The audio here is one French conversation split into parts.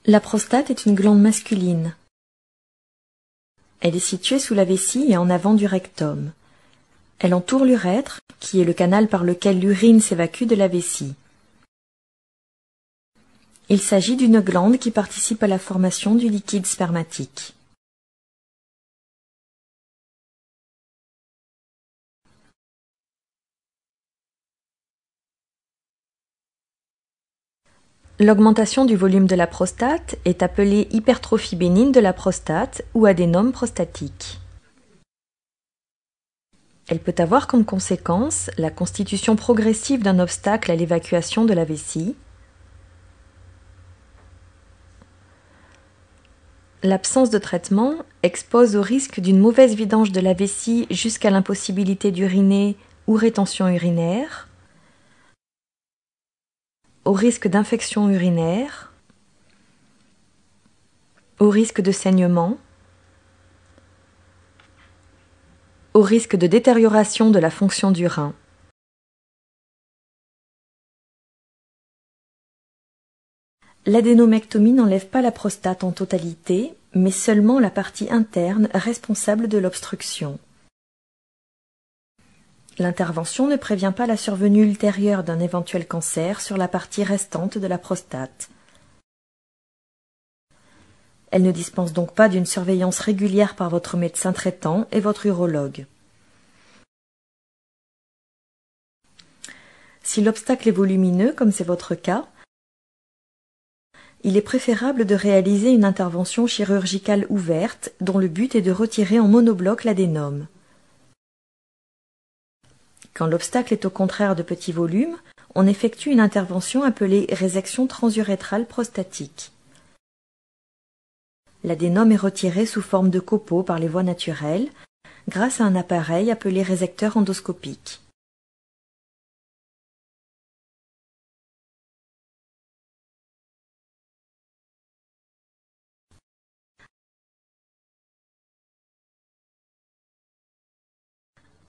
La prostate est une glande masculine. Elle est située sous la vessie et en avant du rectum. Elle entoure l'urètre, qui est le canal par lequel l'urine s'évacue de la vessie. Il s'agit d'une glande qui participe à la formation du liquide spermatique. L'augmentation du volume de la prostate est appelée hypertrophie bénigne de la prostate ou adénome prostatique. Elle peut avoir comme conséquence la constitution progressive d'un obstacle à l'évacuation de la vessie, l'absence de traitement expose au risque d'une mauvaise vidange de la vessie jusqu'à l'impossibilité d'uriner ou rétention urinaire, au risque d'infection urinaire, au risque de saignement, au risque de détérioration de la fonction du rein. L'adénomectomie n'enlève pas la prostate en totalité, mais seulement la partie interne responsable de l'obstruction. L'intervention ne prévient pas la survenue ultérieure d'un éventuel cancer sur la partie restante de la prostate. Elle ne dispense donc pas d'une surveillance régulière par votre médecin traitant et votre urologue. Si l'obstacle est volumineux, comme c'est votre cas, il est préférable de réaliser une intervention chirurgicale ouverte dont le but est de retirer en monobloc l'adénome. Quand l'obstacle est au contraire de petit volume, on effectue une intervention appelée résection transurétrale prostatique. L'adénome est retiré sous forme de copeaux par les voies naturelles, grâce à un appareil appelé résecteur endoscopique.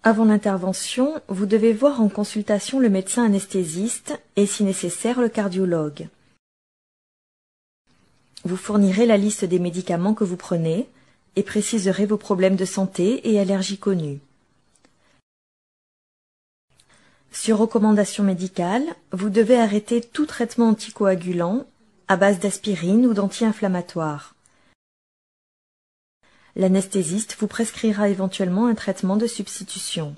Avant l'intervention, vous devez voir en consultation le médecin anesthésiste et, si nécessaire, le cardiologue. Vous fournirez la liste des médicaments que vous prenez et préciserez vos problèmes de santé et allergies connues. Sur recommandation médicale, vous devez arrêter tout traitement anticoagulant à base d'aspirine ou d'anti-inflammatoire. L'anesthésiste vous prescrira éventuellement un traitement de substitution.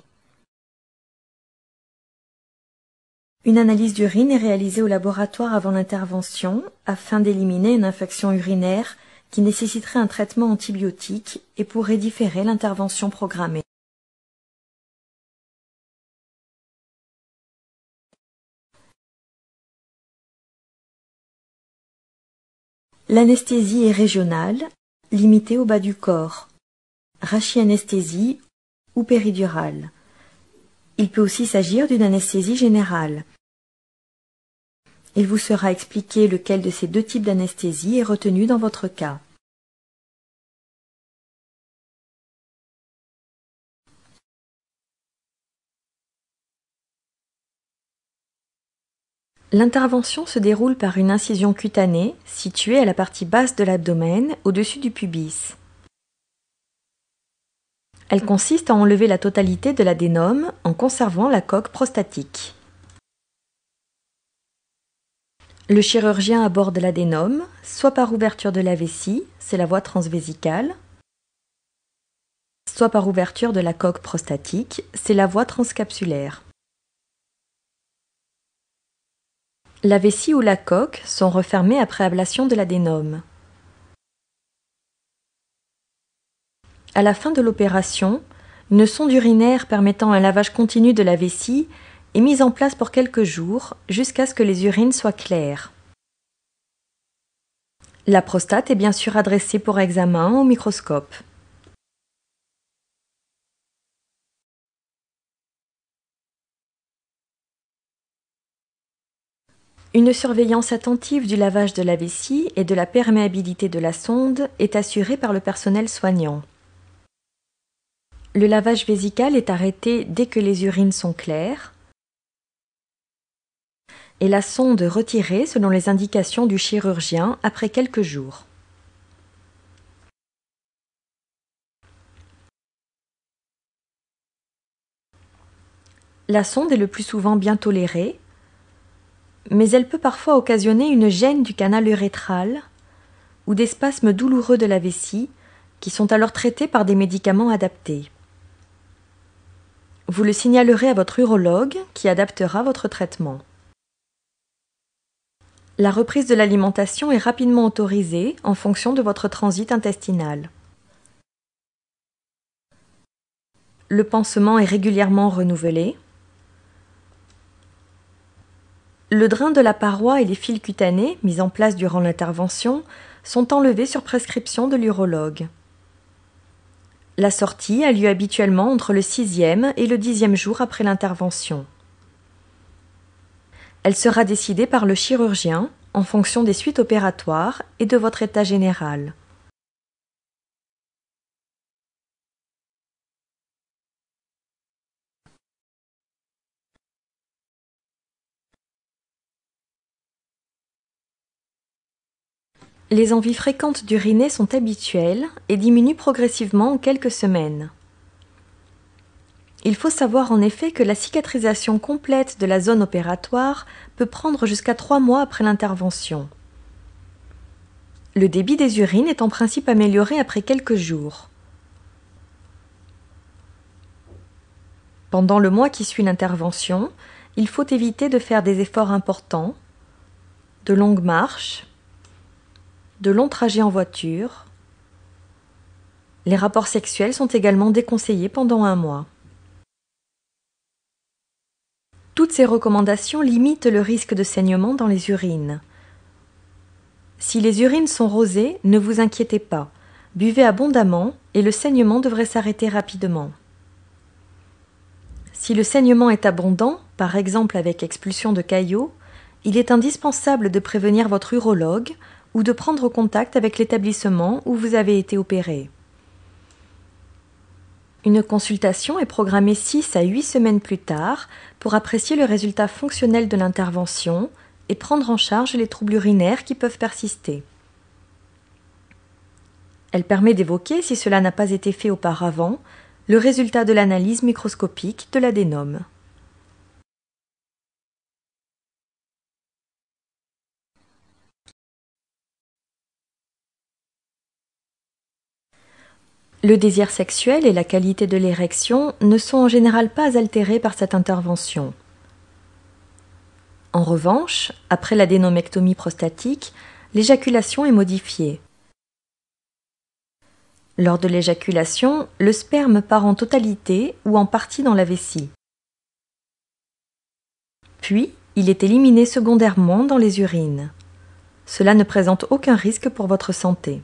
Une analyse d'urine est réalisée au laboratoire avant l'intervention afin d'éliminer une infection urinaire qui nécessiterait un traitement antibiotique et pourrait différer l'intervention programmée. L'anesthésie est régionale, limitée au bas du corps, rachianesthésie ou péridurale. Il peut aussi s'agir d'une anesthésie générale. Il vous sera expliqué lequel de ces deux types d'anesthésie est retenu dans votre cas. L'intervention se déroule par une incision cutanée située à la partie basse de l'abdomen, au-dessus du pubis. Elle consiste à enlever la totalité de l'adénome en conservant la coque prostatique. Le chirurgien aborde l'adénome, soit par ouverture de la vessie, c'est la voie transvésicale, soit par ouverture de la coque prostatique, c'est la voie transcapsulaire. La vessie ou la coque sont refermées après ablation de l'adénome. À la fin de l'opération, une sonde urinaire permettant un lavage continu de la vessie est mise en place pour quelques jours jusqu'à ce que les urines soient claires. La prostate est bien sûr adressée pour examen au microscope. Une surveillance attentive du lavage de la vessie et de la perméabilité de la sonde est assurée par le personnel soignant. Le lavage vésical est arrêté dès que les urines sont claires. et la sonde retirée selon les indications du chirurgien après quelques jours. La sonde est le plus souvent bien tolérée, mais elle peut parfois occasionner une gêne du canal urétral ou des spasmes douloureux de la vessie qui sont alors traités par des médicaments adaptés. Vous le signalerez à votre urologue qui adaptera votre traitement. La reprise de l'alimentation est rapidement autorisée en fonction de votre transit intestinal. Le pansement est régulièrement renouvelé. Le drain de la paroi et les fils cutanés, mis en place durant l'intervention, sont enlevés sur prescription de l'urologue. La sortie a lieu habituellement entre le 6e et le 10e jour après l'intervention. Elle sera décidée par le chirurgien en fonction des suites opératoires et de votre état général. Les envies fréquentes d'uriner sont habituelles et diminuent progressivement en quelques semaines. Il faut savoir en effet que la cicatrisation complète de la zone opératoire peut prendre jusqu'à 3 mois après l'intervention. Le débit des urines est en principe amélioré après quelques jours. Pendant le mois qui suit l'intervention, il faut éviter de faire des efforts importants, de longues marches, de longs trajets en voiture. Les rapports sexuels sont également déconseillés pendant 1 mois. Toutes ces recommandations limitent le risque de saignement dans les urines. Si les urines sont rosées, ne vous inquiétez pas. Buvez abondamment et le saignement devrait s'arrêter rapidement. Si le saignement est abondant, par exemple avec expulsion de caillots, il est indispensable de prévenir votre urologue ou de prendre contact avec l'établissement où vous avez été opéré. Une consultation est programmée 6 à 8 semaines plus tard pour apprécier le résultat fonctionnel de l'intervention et prendre en charge les troubles urinaires qui peuvent persister. Elle permet d'évoquer, si cela n'a pas été fait auparavant, le résultat de l'analyse microscopique de l'adénome. Le désir sexuel et la qualité de l'érection ne sont en général pas altérés par cette intervention. En revanche, après l'adénomectomie prostatique, l'éjaculation est modifiée. Lors de l'éjaculation, le sperme part en totalité ou en partie dans la vessie. Puis, il est éliminé secondairement dans les urines. Cela ne présente aucun risque pour votre santé.